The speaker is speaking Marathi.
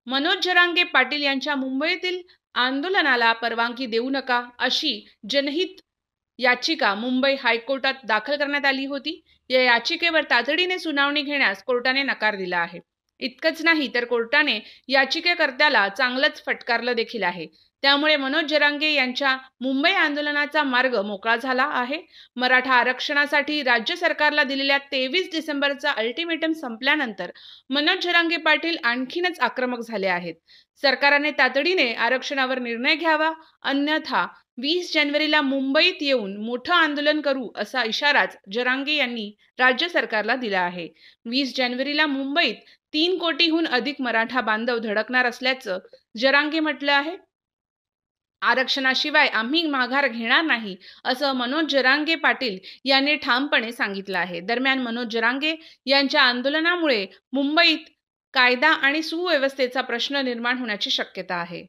मनोज जरांगे पाटील यांच्या मुंबईतील आंदोलनाला परवानगी देऊ नका अशी जनहित याचिका मुंबई हायकोर्टात दाखल करण्यात आली होती। या याचिकेवर तातडीने सुनावणी घेण्यास कोर्टाने नकार दिला आहे। इतकंच नाही तर कोर्टाने याचिकेकर्त्याला चांगलंच फटकारलं देखील आहे। त्यामुळे मनोज जरांगे यांच्या मुंबई आंदोलनाचा मार्ग मोकळा झाला आहे। मराठा आरक्षणासाठी राज्य सरकारला दिलेल्या 23 डिसेंबरचा अल्टिमेटम संपल्यानंतर मनोज जरांगे पाटील आणखीनच आक्रमक झाले आहेत। सरकारने तातडीने आरक्षणावर निर्णय घ्यावा, अन्यथा 20 जानेवारीला मुंबईत येऊन मोठं आंदोलन करू असा इशाराच जरांगे यांनी राज्य सरकारला दिला आहे। 20 जानेवारीला मुंबईत 3 कोटीहून अधिक मराठा बांधव धडकणार असल्याचं जरांगे म्हटलं आहे। आरक्षणाशिवाय आम्ही माघार घेणार नाही असं मनोज जरांगे पाटील यांनी ठामपणे सांगितलं आहे। दरम्यान मनोज जरांगे यांच्या आंदोलनामुळे मुंबईत कायदा आणि सुव्यवस्थेचा प्रश्न निर्माण होण्याची शक्यता आहे।